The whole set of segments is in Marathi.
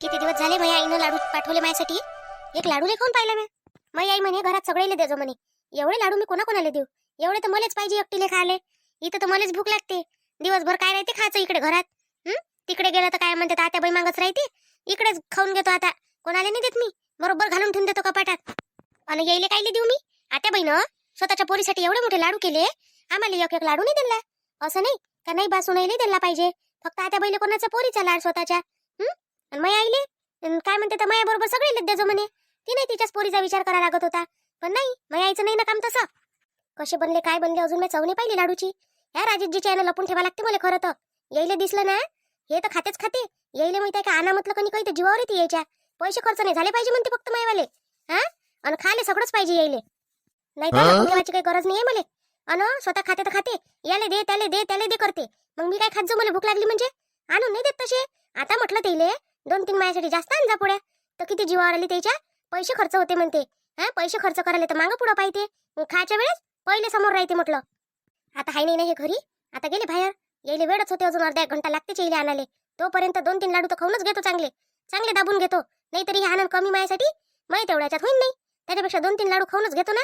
किती दिवस झाले माझ्या आईनं लाडू पाठवले माझ्यासाठी. एक लाडू खाऊन पाहिला मी. माझी आई म्हणे घरात सगळेले देजो म्हणे. एवढे लाडू मी कोणाकोणाला देऊ? एवढे तर मलाच पाहिजे एकटीले खायले. इथं तर मलाच भूक लागते. दिवसभर काय राहते खायचं इकडे घरात. तिकडे गेलं तर काय म्हणते तात्या बाई मागच राहते. इकडेच खाऊन घेतो आता. कोणाला नाही देत मी. बरोबर घालून ठेवून देतो कपाटात. आणि यायले कायले देऊ मी? आत्या बाईनं स्वतःच्या पोरीसाठी एवढे मोठे लाडू केले. आम्हाला एक एक लाडू नाही दिला. असं नाही का नाही बासून नाही दिला पाहिजे. फक्त आत्या बाईले कोणाचा पोरीचा लाड स्वतःच्या. आणि माझ्या आईले काय म्हणते तर माझ्या बरोबर सगळे देजो म्हणे. ती नाही तिच्याच पोरीचा विचार करायला लागत होता. पण नाही माझ्या आईचं नाही ना काम तसं. कसे बनले काय बनले अजून मी चवणी पाहिली लाडूची. या राजेशजीच्या यानं लपून ठेवा लागते मला खरं तर. यायले दिसलं ना हे तर खातेच खाते. यायले माहिती आहे का आणा म्हटलं कणी काही तर जीवावर येते यायच्या. पैसे खर्च नाही झाले पाहिजे म्हणते फक्त मायवाले. हा आणि खाले सगळंच पाहिजे यायले. नाही तर लपून ठेवायची काही गरज नाही आहे मला. अन स्वतः खाते तर खाते. याले दे त्याले दे करते. मग मी काय खात जाऊ? मला भूक लागली म्हणजे आणून नाही देत तसे. आता म्हटलं तेले 2-3 माझ्यासाठी जास्त आणजा पुढ्या. तर किती जीवावर आले त्याच्या. पैसे खर्च होते म्हणते. हा पैसे खर्च करायला तर मागं पुढं पाहिजे. खायच्या वेळेस पहिले समोर राहते म्हटलं. आता हाय नाही ना हे घरी. आता गेले बाहेर. यायले वेळच होते अजून अर्धा 1 घंटा लागते यायले आणाले. तोपर्यंत 2-3 लाडू तर खाऊनच घेतो चांगले चांगले दाबून घेतो. नाहीतरी हे आनंद कमी माझ्यासाठी माहिती तेवढ्याच्यात होईल नाही. त्याच्यापेक्षा 2-3 लाडू खाऊनच घेतो ना.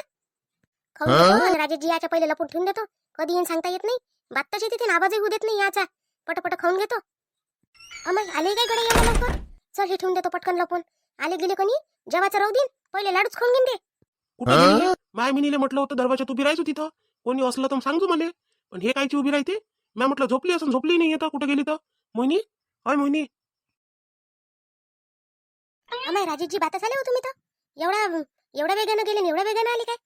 खाऊन घेतो आणि राजेशजी याच्या पहिले लपून ठेवून देतो. कधी येईन सांगता येत नाही. बात्ताची तिथे आवाजही होऊ देत नाही याचा. पटपट खाऊन घेतो. अमय आले काय कडे एवढं लवकर? चल हे ठेवून देतो पटकन लपून. आले गेले कोणी जेवायचं राहू देईन. पहिले लाडूच खाऊन घेईन. कुठे गेली? माय मिनीले म्हटलं होतं दरवाजात उभी राहायचो तिथं. कोणी असलं तर सांगतो मला. पण हे कायची उभी राहते? मी म्हटलं झोपली असं झोपली नाही येतं. कुठे गेली तर मोहिनी? अय मोहिनी. अमय राजेशजी बाता आले हो तुम्ही तर. एवढ्या वेगानं गेले एवढ्या वेगानं आले काय?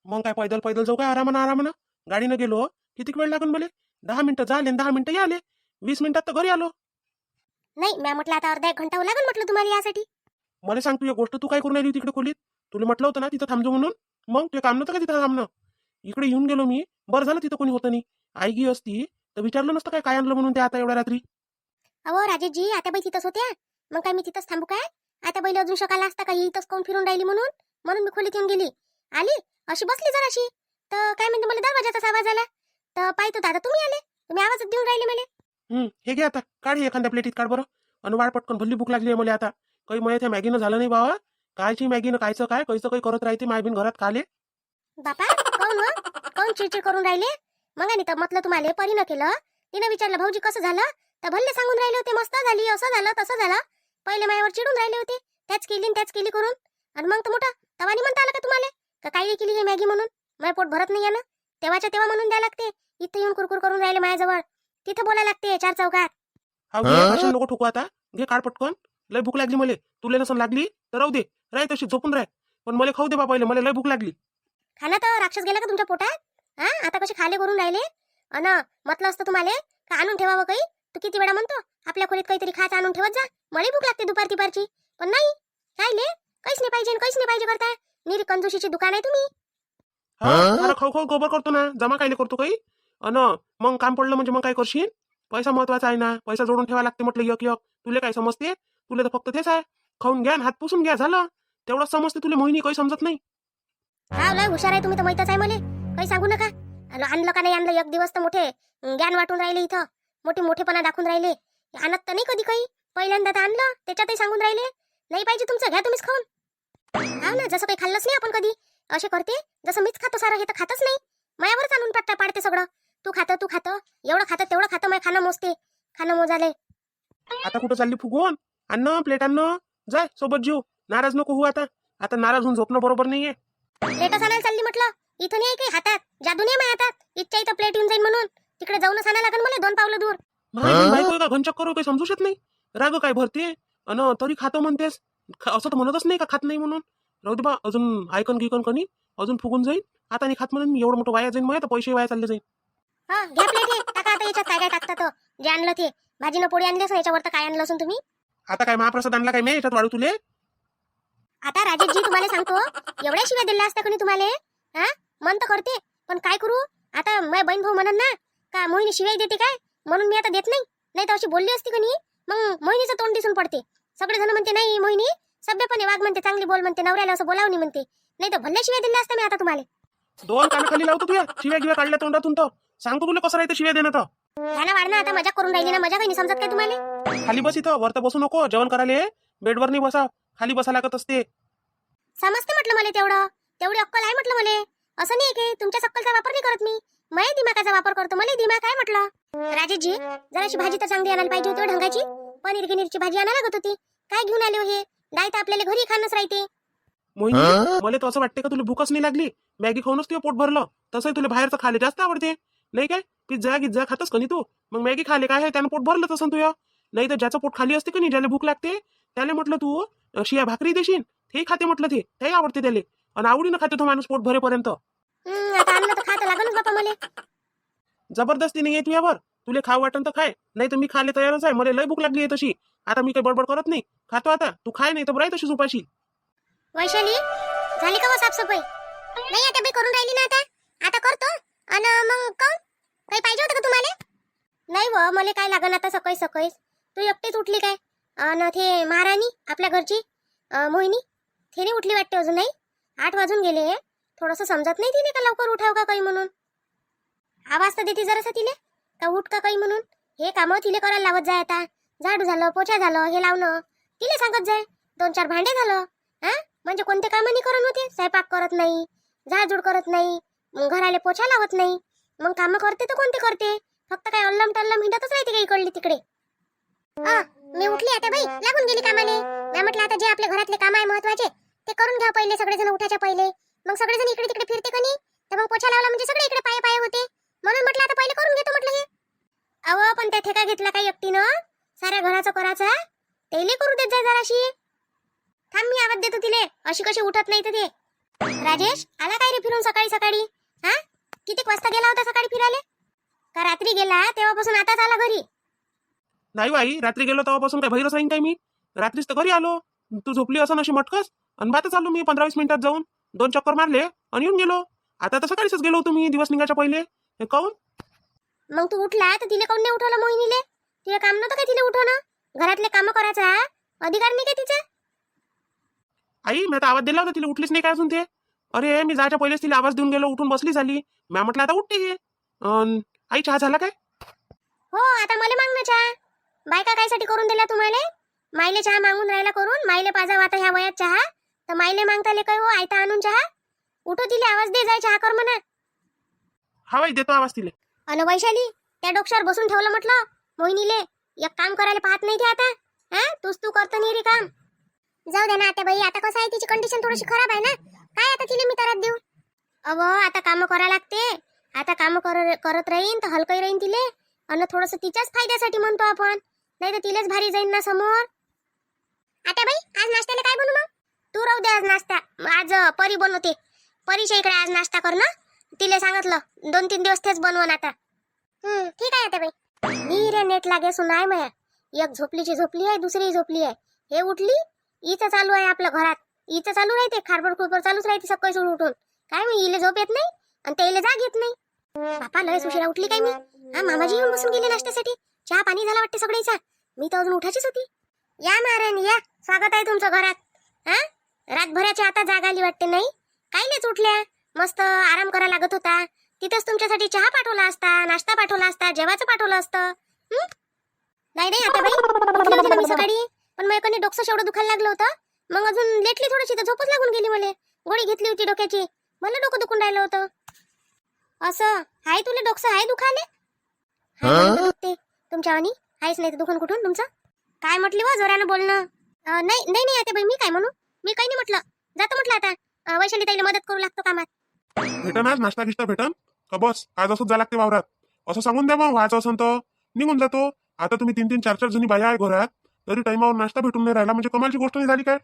मग काय पैदल जाऊ काय आरामानं गाडीनं गेलो. किती वेळ लागून मला? 10 मिनिटं झाले 10 मिनिटं आले. 20 मिनिटात तर घरी आलो. नाही मी म्हटलं आता अर्धा 1 घंटा लागेल म्हटलं तुम्हाला यासाठी. मला सांग तू एक गोष्ट. तू काय करून राहिली तिकडे खोलीत? तुला म्हटलं होतं ना तिथं थांबजो म्हणून. मग ते काम नव्हतं का तिथं थांबणं? इकडे येऊन गेलो मी. बरं झालं तिथं कोणी होतं नाही. आई गी असती तर विचारलं नसतं काय आणलं म्हणून ते आता एवढ्या रात्री. अहो राजेशजी आता बाई तिथंच होत्या. मग काय मी तिथंच थांबू काय? आता बैल अजून शकाला असता का इथंच कोण फिरून राहिली म्हणून मी खोलीत येऊन गेली. आली अशी बसली जराशी तर काय म्हणते मला दरवाजाचाच आवाज आला. तर पाहतो दादा तुम्ही आले. तुम्ही आवाज देऊन राहिले मला. हे घे आता काढ हे एखाद्या प्लेटीत काढ बरं. आणि वाढ पटकन भल्ली भूक लागली आहे मला आता. काही मला त्या मॅगीनं झालं नाही बाबा. कायची मॅगीनं कायचं काय कैचं काही करत राहते माय बिन घरात खाले. बापा काऊन चिडचिड करून राहिले? मग आणि तर म्हटलं तुम्हाला परीनं केलं. तिनं विचारलं भाऊजी कसं झालं तर भल्ले सांगून राहिले होते मस्त झाली असं झालं तसं झालं. पहिले माझ्यावर चिडून राहिले होते. त्याच केली करून. आणि मग तर मोठा तवानी म्हणता आलं का तुम्हाला का काय केली हे मॅगी म्हणून? माझं पोट भरत नाही आहे ना. तेव्हाच्या तेव्हा म्हणून द्या लागते. इथं येऊन कुरकुर करून राहिले माझ्याजवळ. तिथं बोला लागते 4 चौकात. हा घे नको ठोकू आता. घे काढ पटकन. लय भूक लागली मला. तुला नसन लागली तर राहू दे. राह तशी झोपून राह. पण मला खाऊ दे बा पहिले. मला लय भूक लागली. खाना तर राक्षस गेला का तुमच्या पोटात? हा आता कसे खाले करून राहिले? अन म्हटलं असतं तुम्हाला का आणून ठेवावं काही. तू किती वेळा म्हणतो आपल्या खोलीत काहीतरी खायचं आणून ठेवत जा. मला भूक लागते दुपारची. पण नाही राहिले काहीच नाही पाहिजे करता. निरी कंजूशीची दुकान आहे तुम्ही. हा खाऊ गोबर करतो ना. जमा कायले करतो काही. अन मग काम पडलं म्हणजे मग काय करशील? पैसा महत्वाचा आहे ना. पैसा जोडून ठेवा लागते म्हटलं एक. तुला काय समजते? तुला तर फक्त तेच आहे. खाऊन घ्या हात पुसून घ्या झालं. तेवढंच समजते तुला. मोहिनी काही समजत नाही. हा लय हुशार आहे तुम्ही तर माहितच आहे मला. काही सांगू नका. आणलं का नाही आणलं एक दिवस तर मोठे ज्ञान वाटून राहिले इथं. मोठेपणा दाखवून राहिले. आणत तर नाही कधी काही. पहिल्यांदा तर आणलं त्याच्यातही सांगून राहिले. नाही पाहिजे तुमचं घ्या तुम्हीच खाऊन. हा ना जसं काही खाल्लंच नाही आपण कधी. असे करते जसं मीच खातो सारं. हे तर खातच नाही. मायावरच आणून पाडते सगळं. तू खातं एवढं खातं तेवढं खातं. माझ्या खाणं मोजते. खाणं मोजाले. आता कुठं चालली फुगवून? अन्न प्लेट अन्न जाय सोबत जीव. नाराज नको होऊ आता. आता नाराज होऊन झोपणं बरोबर नाहीये. प्लेटच आणायला चालली म्हटलं. इथं नाही काही हातात. जादू नाही माझ्या हातात. इच्छा इथं प्लेट येऊन जाईल म्हणून. तिकडे जाऊनच आणायला लागेल मला 2 पावलं दूर. बायको का घनचक्कर काही समजू शकत नाही. राग काय भरते अन तरी खातो म्हणतेस. असं तर म्हणतच नाही का खात नाही म्हणून. राहू दे बा अजून ऐकन गिकन कणी अजून फुगून जाईल. आता नाही खात म्हणून मी एवढं मोठं वाया जाईन. मग पैसे वाया चालले जाईल. हा घ्या प्लेट हे टाका आता याच्यात काय टाकता तो. जे आणलं ते भाजीनं पोळी आणली असं याच्यावर तर काय आणलं असून तुम्ही. आता काय महाप्रसाद आणला काय मी याच्यात वाढू तुले? आता राजेशजी तुम्हाला सांगतो एवढ्या शिव्या दिल्या असत्या कोणी तुम्हाला. हा मन तर करते पण काय करू आता. माझ्या बहीण भाऊ म्हणन ना का मोहिनी शिवाय देते काय म्हणून मी आता देत नाही तर अशी बोलली असती कोणी मग मोहिनीचं तोंड दिसून पडते. सगळेजण म्हणते नाही मोहिनी सभ्यपणे वाघ म्हणते चांगली बोल म्हणते नवऱ्याला असं बोलावं नाही म्हणते. नाही तर भल्ल्या शिव्या दिल्या असत्या मी आता तुम्हाला. 2 कानाखाली लावतो तुया. शिव्या काढल्या तोंडातून तर सांगतो तुला कसं राहते शिव्या देणं तर. ह्याला वाढणं आता मजा करून राहिली ना. मजा काही नाही समजत काय तुम्हाला? खाली बस इथं, वर तर बसू नको. जेवण करायला ये. बेडवर नाही बसा, खाली बसा लागत असते. समजते म्हटलं मला तेवढी अक्कल आहे म्हटलं मला. असं नाही की तुमच्या अक्कलचा वापर नाही करत मी. मला दिमागाचा वापर करतो. मला दिमाग आहे म्हटलं. राजेशजी, जराशी भाजी तर चांगली आणायला पाहिजे होती ढंगाची. पनीर गिनीरची भाजी आणायला लागत होती. काय घेऊन आले हो हे? डाय तर आपल्याला घरी खाणंच राहते. मोहिनी, मला तर असं वाटते का तुला भूकच नाही लागली. मॅगी खाऊनच तुझं पोट भरलं. तसंही तुला बाहेरचं खाले जास्त आवडते नाही काय? पिझ्झा गिझ्झा खातस का नाही तू? मग मॅगी खाले काय आहे, त्यानं पोट भरलं तसं तुझं. नाही तर ज्याचं पोट खाली असते का नाही, ज्याला भूक लागते त्याला म्हटलं तू शिया भाकरी देशील, ते खाते म्हटलं, ते आवडते त्याला. आणि आवडीनं खाते तो माणूस पोट भरेपर्यंत. आता अन्न तर खात लागणच बापा मला. जबरदस्ती नाही आहे तुझ्यावर. तुला खाऊ वाटन तर खाय, नाही तर मी खायला तयारच आहे. मला लय भूक लागली आहे तशी. आता मी काही बडबड करत नाही, खातो आता. तू खाय, नाही तर राही तशीच उपाशी. वैशाली, झाली का साफसफाई? नाही आता मी करून राहिली ना. आता करतो. आणि मग काही पाहिजे होतं का तुम्हाला? नाही व, मला काय लागन आता सकाळी सकाळी. तू एकटीच उठली काय? आणि ते महाराणी आपल्या घरची मोहिनी, ते नाही उठली वाटते अजून. नाही, 8 वाजून गेले. थोडंसं समजत नाही तिने का लवकर उठाव का काही म्हणून. आवाज तर देते जरासा तिले का उठ का काही म्हणून. हे कामं तिले करायला लावत जाय. आता झाडू झालं, पोछा झालं, हे लावणं तिले सांगत जाय. 2-4 भांडे झालं. हा, म्हणजे कोणते कामं नाही करत होते. स्वयंपाक करत नाही, झाडझूड करत नाही, घराले पोछा लावत नाही. मग कामं करते तर कोणते करते? फक्त काय अल्लम टल्लम हिंडतच राहते का इकडली तिकडे. मी उठली आता बाई, लागून गेली कामाने. मी म्हटलं आता जे आपल्या घरातले काम आहे महत्वाचे ते करून घ्या पहिले, सगळेजण उठायच्या पहिले. मग सगळेजण इकडे तिकडे फिरते का नाही, तर मग पोछा लावला म्हणजे सगळे इकडे पाय पाय होते. म्हणून म्हटलं आता पहिले करून घेतो म्हटलं हे. अहो पण त्या ठेका घेतला काय एकटीनं साऱ्या घराचं करायचा? तेले करू देत जाय जराशी. थांब, मी आवाज देतो तिले. अशी कशी उठत नाही तर ते. राजेश, आला काय रे फिरून सकाळी सकाळी? हा, किती वाजता गेला होता सकाळी फिरायला? का रात्री गेला तेव्हापासून आताच आला घरी? नाही बाई, रात्री गेलो तेव्हापासून काय बाहेरच राहीन काय मी? रात्रीच तर घरी आलो. तू झोपली असं अशी मटकस, आणि बातच आलो मी 15-20 मिनिटात जाऊन. 2 चक्कर मारले आणि येऊन गेलो. आता तर सकाळीच गेलो होतो मी, दिवस निघायच्या पहिले. हे काऊन? मग तू उठला तर तिले काऊन नाही उठवलं मोहिनीले? तिला काम नव्हतं काय तिले उठवणं? घरातले काम करायचा अधिकार नाही काय तिचा? आई, मी आता आवाज दिला होता, तिला उठलीच नाही काय अजून ते. अरे मी जायच्या पहिलेच तिला आवाज देऊन गेलो, उठून बसली झाली. मी म्हटलं आता उठते हे. आई, चहा झाला काय? हो, आता मला मागणं चहा. बायका कायसाठी करून दिला तुम्हाला? मायले चहा मागून राहिला करून. मायले पाजाव आता ह्या वयात चहा, तर मायले मागताले काय हो आयता आणून चहा? उठो तिले आवाज दे, जाय चहा कर म्हणा. हा बाई, देतो आवाज तिले. अन वैशाली, त्या डोक्यावर बसून ठेवलं म्हटलं मोहिनीले. एक काम करायला पाहत नाही ते आता. हा, तू करतो नाही रे काम. जाऊ दे ना आता बाई, आता कसं आहे तिची कंडिशन थोडीशी खराब आहे ना. काय आता तिले मी त्रास देऊ? अव आता काम करा लागते. आता काम करत राहीन तर हलकही राहीन तिले. आणि थोडस तिच्याच फायद्यासाठी म्हणतो आपण, नाही तर तिलेच भारी जाईन ना समोर. आता बाई, आज नाश्त्याला काय बनवू मग? तू राहू दे आज नाश्ता. आज परी बनवते. परीच्या इकडे आज नाश्ता कर ना. तिले सांगितलं 2-3 दिवस तेच बनवून आता. ठीक आहे आता बाई. मी रे नेट लागे सुनाय माया. एक झोपलीची झोपली आहे, दुसरी झोपली आहे. हे उठली, हिचं चालू आहे आपल्या घरात. हिचं चालू राहते, खारबड खुरबड चालूच राहते सकाळी उठून. काय मी हिला झोप येत नाही आणि त्याला जाग येत नाही. बापा, लय उशिरा उठली काय मी? हा, मामाजी येऊन बसून गेले नाश्त्यासाठी. चहा पाणी झाला वाटते सगळीचा. मी तर अजून उठायचीच होती. या महाराणी या, स्वागत आहे तुमचं घरात. हा, रातभराची आता जाग आली वाटते. नाही कायलेच उठल्या, मस्त आराम करा लागत होता. तिथेच तुमच्यासाठी चहा पाठवला असता, नाश्ता पाठवला असता, जेवायचं पाठवलं असतं. नाही नाही आता बाई, उठली होती ना मी सकाळी, पण मग एकाने डोकं एवढं दुखायला लागलं होतं. मग अजून लेटली थोडीशी तर झोपच लागून गेली मला. गोळी घेतली होती डोक्याची, मला डोकं दुखून राहिलं होतं. असं हाय, तुला डोकं हाय दुखाले? दुखते तुमच्या वाणी हायच, नाही तर दुखून कुठून तुमचं? काय म्हटली व जोरानं बोलणं? नाही नाही नाही आता बाई, मी काय म्हणू? मी काही नाही म्हटलं. जातो म्हटलं आता. वैशाली ताईला मदत करू लागतो कामात. भेटन आज नाश्ता गिश्ता भेटन का? बस आज असंच जा लागते वावरात, असं सांगून द्या. मग व्हायचं असं तर निघून जातो. आता तुम्ही 3-3, 4-4 जणी बाया आहे घरात, तरी टाइमावर नाश्ता भेटून नाही राहिला म्हणजे कमालची गोष्ट नाही झाली काय?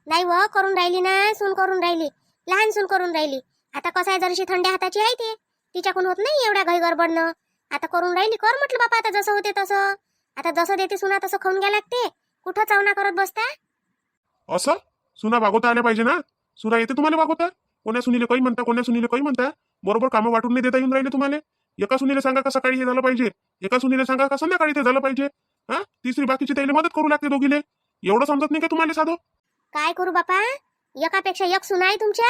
नाही व, करून राहिली ना, सून करून राहिली, लहान सून करून राहिली. आता कसं आहे, जराशी थंड्या हाताची आहे ते, तिच्याकडून होत नाही एवढ्या घाई गडबडनं. आता करून राहिली, कर म्हटलं बापा. आता जसं होते तसं, आता जसं देते सुना तसं खाऊन घ्या लागते. कुठं चावना करत बसता? असं सुना वागवता आल्या पाहिजे ना. सुना येते तुम्हाला वागवता? कोण्या सुनीले काही म्हणता, कोण्या सुनीले काही म्हणता. बरोबर कामं वाटून नाही देता येऊन राहिले तुम्हाला. एका सुनीले सांगा का सकाळी हे झालं पाहिजे, एका सुनीले सांगा का संध्याकाळी ते झालं पाहिजे. हा, तिसरी बाकीची त्याला मदत करू लागते दोघीले. एवढं समजत नाही का तुम्हाला साधं? काय करू बापा, एकापेक्षा एक सुना आहे तुमच्या.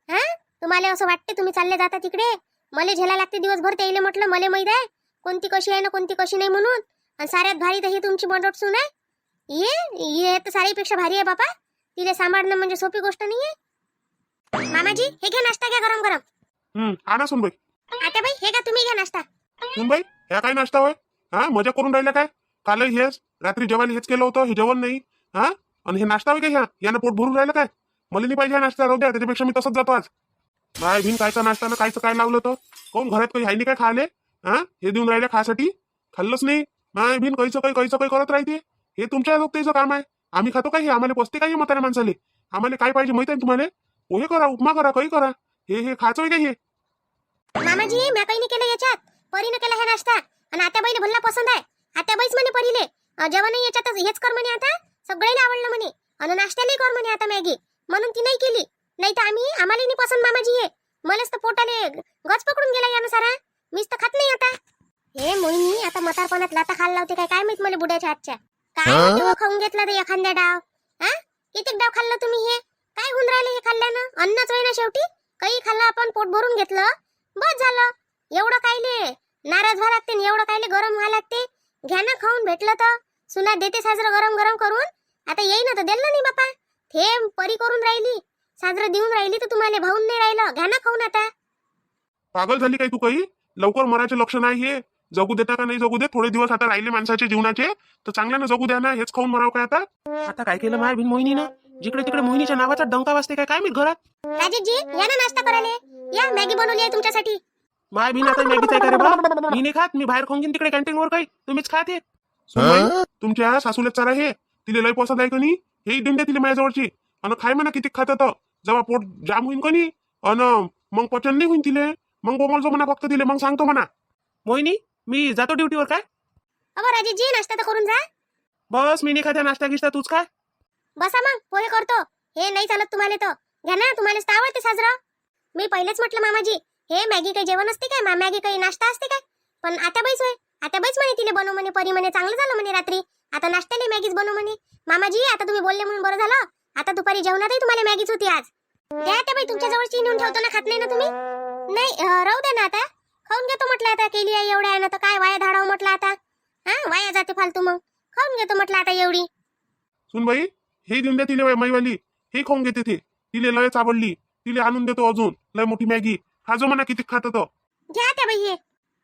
हा, तुम्हाला असं वाटते तुम्ही चालले जाता तिकडे, मला झेला लागते दिवसभर. त्याला म्हटलं मला माहित आहे कोणती कशी आहे ना कोणती कशी नाही म्हणून. आणि साऱ्यात भारी तर ही तुमची बनवट सून आहे. ये तर सारीपेक्षा भारी आहे बापा. तिला सांभाळणं म्हणजे सोपी गोष्ट नाहीये. मामाजी हे घ्या नाश्ता, घ्या गरम गरम. आणा सुनबाई. आता बाई हे घ्या, तुम्ही घ्या नाश्ता. सुनबाई ह्या काय नाश्ता होय? हा मजा करून राहिला काय? कालही हेच, रात्री जेवायला हेच केलं होतं, हे जेवण नाही. हा आणि हे नाश्ता होय काय? ह्या यानं पोट भरून राहिलं काय? मला नाही पाहिजे हा नाश्ता, राहू द्या. त्याच्यापेक्षा मी तसंच जातो आज. काय भिन कायचा नाश्ता ना कायचं काय लावलं होतं? कोण घरात काही हाय नाही काय खाले? हा हे देऊन राहिले खासाठी? खाल्लंच नाही. नाही भिन कैचं काही करत राहते. हे तुमच्या लोकतेचं काम आहे. आम्ही खातो काही, आम्हाला पसते काही म्हाताऱ्या माणसाले. आम्हाला काय पाहिजे माहिती आहे तुम्हाला? पोहे करा, उपमा करा, काही करा. हे खायचं होय काय हे? मामाजी मी काही नाही केलं याच्यात. परीनं केला हा नाश्ता आणि आत्याबाईला भल्ला पसंत आहे. आत्याबाईच म्हणे परीले जेवण याच्यातच हेच कर म्हणे, आता सगळ्याला आवडलं म्हणे. आणि नाश्त्यालाही कर म्हणे आता मॅगी, म्हणून ती नाही केली. नाही तर आम्हाला नाही पसंत मामाजी हे. मलाच तर पोटाले गच पकडून गेला यानं सारा. मीच तर खात नाही आता. हे मोहिनी आता म्हातारपणात लाता खायला लावते काय माहित मला बुड्याच्या हातच्या. काय तेव्हा खाऊन घेतला ते एखाद्या डाव. हा किती डाव खाल्लं तुम्ही? हे काय होऊन राहिले हे खाल्ल्यानं? अन्नच आहे ना शेवटी. काही खाल्लं आपण, पोट भरून घेतलं, बस झालं. एवढं कायले नाराज व्हायला लागते, एवढं कायले गरम व्हायला लागते? घ्या ना खाऊन, भेटलं तर. सुना देते साजरं गरम गरम करून. आता येईन तर दिलं नाही बापा. थेम परी करून राहिली, साजरं देऊन राहिली तर तुम्हाला भाऊन नाही राहिलं. घ्या ना खाऊन आता. पागल झाली काय तू? काही लवकर मराचे लक्षण आहे हे. जगू देता का नाही जगू दे? थोडे दिवस आता राहिले माणसाचे जीवनाचे, तर चांगल्यानं जगू द्या ना. हेच खाऊन मराव काय आता? आता काय केलं माय बिन मोहिनीनं? जिकडे तिकडे मोहिनीच्या नावाचा डंका वाजते काय मी घरात. राजेशजी या ना नाश्ता करायला. या मॅगी बनवली आहे तुमच्यासाठी. माय बिन आता मॅगीच आहे का रे बा? मी नाही खात, मी बाहेर खाऊन घेईन तिकडे कॅन्टीन वर. काही तुम्हीच खात हे. सुनबाई तुमच्या सासूला चारा हे, तिले लय पसंत आहे कनी. हे देऊन द्या तिला माझ्याजवळची. आणि खाय म्हणा किती खात तर. जेव्हा पोट जाम होईन कनी अन मग पचन नाही होईन तिले, मग बोमलजो म्हणा फक्त तिले, मग सांगतो म्हणा. मोहिनी मी जातो ड्युटीवर. काय अबो राजेशजी नाश्ता तर करून जा. बस मी नाही खात्या नाश्ता गिश्ता, तूच काय? बसा मग पोहे करतो. हे नाही चालत तुम्हाला तर. घ्या ना, तुम्हालाच तर आवडते साजरं. मी पहिलेच म्हटलं मामाजी, हे मॅगी काही जेवण असते काय? मॅगी काही नाश्ता असते काय? पण आत्याबाईच होय, आत्याबाईच म्हणे तिले बनव म्हणे. परी म्हणे चांगलं झालं म्हणे रात्री, आता नाश्त्याला मॅगीच बनव म्हणे. मामाजी आता तुम्ही बोलले म्हणून बरं झालं. आता दुपारी जेवणातही तुम्हाला मॅगीच होती आज. द्या आत्याबाई, तुमच्या जवळची नेऊन ठेवतो ना. खात नाही ना तुम्ही? नाही राहू द्या ना, आता खाऊन घेतो म्हटलं. आता केली आहे एवढ्या आहे ना, तर काय वाया धाडावं म्हटलं आता. हा वाया जाते फालतू, मग खाऊन घेतो म्हटलं आता एवढी. सुनबाई हे देऊन द्या तिले मैवाली. हे खाऊन घेते ते. तिले लयच आवडली. तिले आणून देतो अजून लय मोठी मॅगी. खाजो म्हणा किती खात तो. घ्या त्या बाई. हे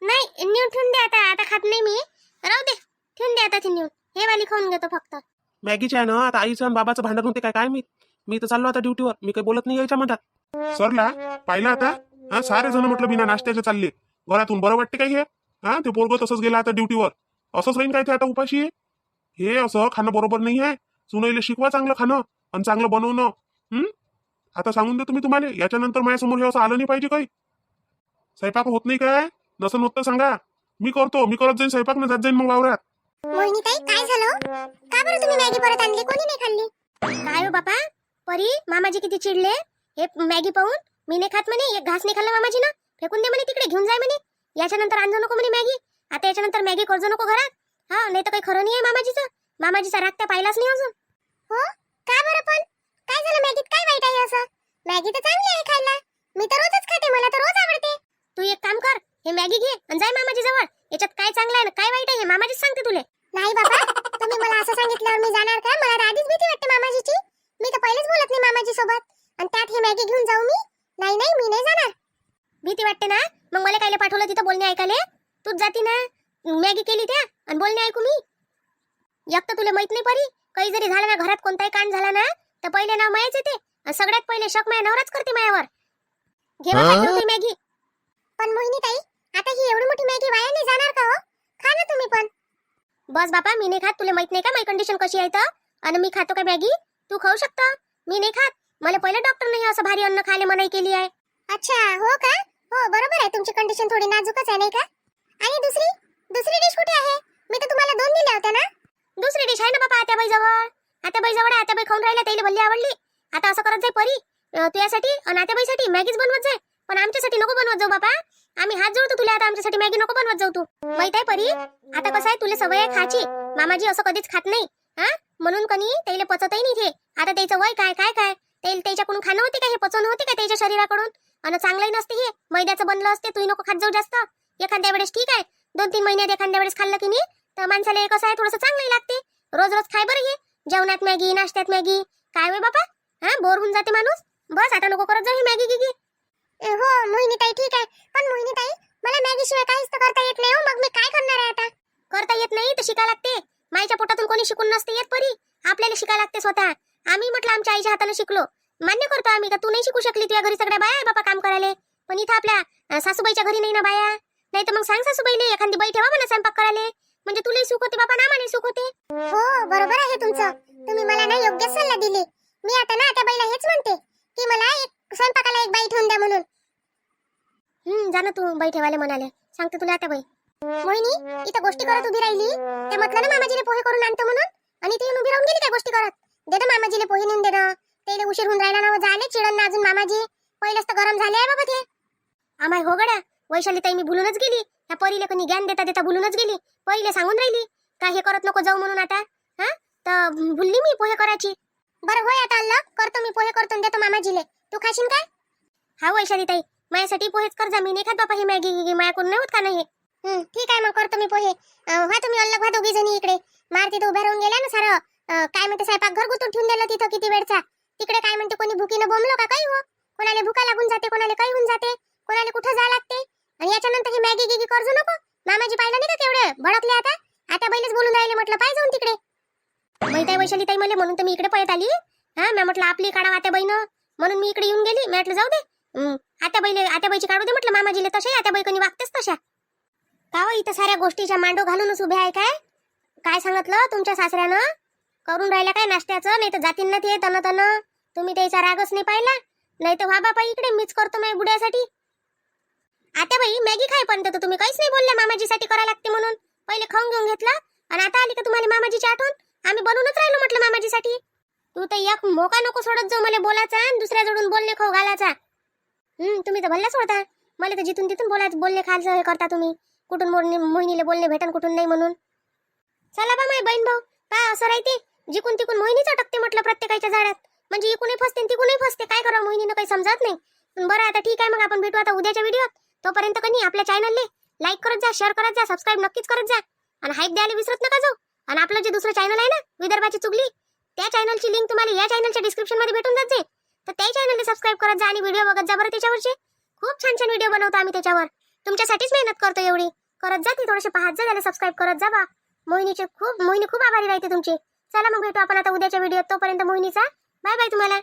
नाही नेऊन ठेवून द्या आता. आता खात नाही मी, राहू दे. ठेवून द्या आता ती नेऊन. हे वाली खाऊन घेतो फक्त. मॅगीच्या आहे ना. आता आईचं आणि बाबाचं भांडण होते काय मी तर चाललो आता ड्युटीवर. मी काही बोलत नाही यायच्या मधात. सरला पाहिलं आता. हा सारे जण म्हटलं बिना नाश्त्याचे चालले घरातून. बरं वाटते काय हे? हा ते पोरग तसंच गेला आता ड्युटीवर. असंच राहीन काय ते आता उपाशी? हे असं खाणं बरोबर नाही आहे. सुनईले शिकवा चांगलं खाणं आणि चांगलं बनवणं. आता सांगून देतो मी तुम्हाला, याच्यानंतर माझ्यासमोर हे असं आलं नाही पाहिजे. काही स्वयंपाक होत नाही काय? नसन होत तर सांगा, मी करतो. मी करत जाईन स्वयंपाक ना, जात जाईन मग वावरात. मोहिनी ताई काय झालं? का बरं तुम्ही मॅगी परत आणली? कोणी नाही खाल्ली? काय हो बापा, परी मामाजी किती चिडले हे मॅगी पाहून. मी नाही खात म्हणे. एक घास नाही खाल्ला मामाजी ना, फेकून दे म्हणे तिकडे, घेऊन जाय म्हणे. याच्यानंतर आणजो नको म्हणे मॅगी. आता याच्यानंतर मॅगी करजो नको घरात. हा नाही तर काही खरं नाही आहे मामाजीचं. मामाजीचा राग त्या पाहिलाच नाही अजून. हो का बरं? पण काय झालं मॅगीत? काय वाईट आहे असं? मॅगी तर चांगली आहे खायला. मी तर रोजच खाते, मला तर रोज आवडते. तू एक काम कर, हे मॅगी घे आणि जाय मामाजी जवळ. याच्यात काय चांगलं आहे ना काय वाईट आहे हे मामाजीच सांगते तुले. नाही बाबा, तुम्ही मला असं सांगितल्यावर मी जाणार का? मला तर आधीच भीती वाटते मामाजीची. मी तर पहिलेच बोलत नाही मामाजी सोबत, आणि त्यात हे मॅगी घेऊन जाऊ मी? नाही नाही, मी नाही जाणार. भीती वाटते ना, मग मला कायले पाठवलं तिथं बोलणे ऐकायले? तूच जाती ना. मॅगी केली त्या आणि बोलणे ऐकू मी? एक तर तुला माहित नाही परी, काही जरी झालं ना घरात, कोणताही कांड झाला ना, तर पहिले नाव मायाच येते आणि सगळ्यात पहिले शक माया नवराच करते मायावर. घेवा मॅगी. पण मोहिनी ताई, आता ही एवढी मोठी मॅगी वाया नाही जाणार का हो? खा ना तुम्ही पण. बस बापा, मी नाही खात. तुला माहित नाही का माझी कंडिशन कशी आहे तर? आणि मी खातो का मॅगी? तू खाऊ शकता, मी नाही खात. मला पहिलं डॉक्टरने हे असं भारी अन्न खायला मनाई केली आहे. अच्छा हो का? हो बरोबर आहे, तुमची कंडिशन थोडी नाजूकच आहे नाही का? आणि दुसरी डिश कुठे आहे? मी तर तुम्हाला 2 दिल्या होत्या ना. दुसरी डिश आहे ना बापा आत्याबाई जवळ. आत्याबाई जवळ. आत्याबाई खाऊन राहिल्या, त्याला भल्ली आवडली. आता असं करत जाय परी, तुझ्यासाठी आणि आत्याबाईसाठी मॅगीच बनवत जाय. पण आमच्यासाठी नको बनवत जाऊ बापा. आम्ही हात जोडतो तुला, आता आमच्यासाठी मॅगी नको बनवत जाऊ तू. माहित आहे परी, आता कसं आहे, तुला सवय आहे खायची. मामाजी असं कधीच खात नाही. हा म्हणून कनी त्याला पचतही नाही. आता त्याचं वय काय काय काय त्याच्याकडून खाणं होते का? हे पचवणं होते का त्याच्या शरीराकडून? आणि चांगलंही नसते हे, मैद्याचं बनलं असते. तू नको खात जाऊ जास्त. एखाद्या वेळेस ठीक आहे, 2-3 महिन्यात एखाद्या वेळेस खाल्लं की नाही, तर माणसाला कसं आहे थोडंसं चांगलंही लागते. रोज रोज खाय बरं हे जेवणात मॅगी नाश्त्यात मॅगी काय वे बापा. हा बोर होऊन जाते माणूस. बस आता नको करत जाऊ ही मॅगी गिगी. हो मोहिनी ताई ठीक आहे. पण मोहिनी ताई मला मॅगी शिवाय काहीच तर करता येत नाही. मग मी काय करणार आहे आता. करता येत नाही तर शिका लागते. माईच्या पोटातून कोणी शिकून नसते येत परी. आपल्याला शिका लागते स्वतः. आम्ही म्हटलं आमच्या आईच्या हाताने शिकलो. मान्य करतो आम्ही का तू नाही शिकू शकली. तुझ्या घरी सगळ्या बाया आहे बापा काम करायला. पण इथं आपल्या सासूबाईच्या घरी नाही ना बाया. नाही तर मग सांग सासूबाईले एखादी बाई ठेवा म्हणा स्वयंपाक करायला. म्हणजे तुलाही सुख होते बापा ना आम्हाला सुख होते. हो बरोबर आहे तुमचं. तुम्ही मला ना योग्य सल्ला दिले. मी आता ना त्या बाईला हेच म्हणते की मला एक स्वयंपाकाला एक बाई ठेवून द्या म्हणून. जा ना तू बाई ठेवायला म्हणाले. सांगते तुला आता बाई. मोहिनी इथं गोष्टी करत उभी राहिली. ते म्हटलं ना मामाजीले पोहे करून आणतो म्हणून. आणि ती उभी राहून गेली काय गोष्टी करत. दे ना मामाजीले पोहे नेऊन दे ना. तेले उशीर होऊन राहिला ना. झाले चिडन ना अजून मामाजी. पहिलेच तर गरम झाले आहे बाबा ते. आम्हाय हो गड्या वैशाली ताई मी भुलूनच गेली. त्या परीले कोणी ज्ञान देता देता भुलूनच गेली. पहिले सांगून राहिली का हे करत नको जाऊ म्हणून आता. हा तर भुलली मी पोहे करायची. बरं होय आता अल्लग करतो मी पोहे करतो देतो मामाजीले. तू खाशील काय. हा वैशाली ताई माझ्यासाठी पोहेच कर जा. मी नाही खात बापा ही मॅगी गिगी माझ्याकडून नाही होत का नाही. ठीक आहे मग करतो मी पोहे. व्हा तुम्ही अल्लग व्हा दोघी जणी इकडे. मार तिथं उभ्या राहून गेल्या ना सारं. काय म्हणते स्वयंपाक घर गुतून ठेवून दिलं तिथं किती वेळचा. तिकडे काय म्हणते कोणी भुकीनं बोंबलो का काही हो. कोणाला भुका लागून जाते कोणाला काही होऊन जाते. कोणाला कुठं जा लागते. आणि याच्यानंतर ही मॅगी गिगी करजो नको. मामाजी पाहिलं नाही का केवढे भडकले आता. आता बैलच बोलून राहिले म्हटलं पाय जाऊन तिकडे. माहिती आहे वैशाली ताई मला म्हणून तर मी इकडे पळत आली. हा मी म्हटलं आपली काढा आत्या बहिणं म्हणून मी इकडे येऊन गेली. मी म्हटलं जाऊ दे आत्या बाईची काढू दे म्हटलं मामाजीले. तसे आत्या बाई कोणी वागतेच तशा. का हो इथं साऱ्या गोष्टीच्या मांडो घालूनच उभे आहे काय. काय सांगितलं तुमच्या सासऱ्यानं करून राहिला काय नाश्त्याचं. नाही तर जातीन ना ते तन तन. तुम्ही त्याचा रागच नाही पाहिला. नाही तर व्हा बापा इकडे मीच करतो माझ्या बुड्यासाठी. आता बाई मॅगी खाय पण तर तुम्ही काहीच नाही बोलल्या मामाजीसाठी करायला लागते म्हणून. पहिले खाऊन घेऊन घेतला आणि आता आली का तुम्हाला मामाजीची आठवण. आम्ही बनवूनच राहिलो म्हटलं मामाजीसाठी. तू तर एक मोका नको सोडत जाऊ मला बोलायचा आणि दुसऱ्या जोडून बोलणे खाऊ घालायचा. तुम्ही तर भल्ला सोडता. मला तर जिथून तिथून बोलणे खायचं हे करता तुम्ही. कुठून मोहिनीला बोलणे भेटन कुठून नाही म्हणून. चला बा माय बहीण भाऊ काय असं राहते. जिकून तिकून मोहिनीच अटकते म्हटलं प्रत्येकाच्या झाडात. म्हणजे इकूनही फसते तिकूनही फसते. काय करावं मोहिनीनं काही समजत नाही. बरं आता ठीक आहे मग आपण भेटू आता उद्याच्या व्हिडिओत. तोपर्यंत कधी आपल्या चॅनलले लाईक करत जा शेअर करत जा सबस्क्राईब नक्कीच करत जा. आणि हाईप द्यायला विसरत नका जाऊ. आणि आपलं जे दुसरं चॅनल आहे ना विदर्भाची चुगली त्या चॅनलची लिंक तुम्हाला या चॅनलच्या डिस्क्रिप्शन मध्ये भेटून जाते. तर त्या चॅनलला सबस्क्राईब करत जा आणि व्हिडिओ बघत जा बरं त्याच्यावरचे. खूप छान छान व्हिडिओ बनवतो आम्ही त्याच्यावर. तुमच्यासाठीच मेहनत करतो एवढी. करत जा ती थोडेसे पाहत जा त्याला सबस्क्राईब करत जा बा. मोहिनी खूप आभारी राहते तुमची. चला मग भेटू आपण आता उद्याच्या व्हिडिओत. तोपर्यंत मोहिनीचा बाय बाय तुम्हाला.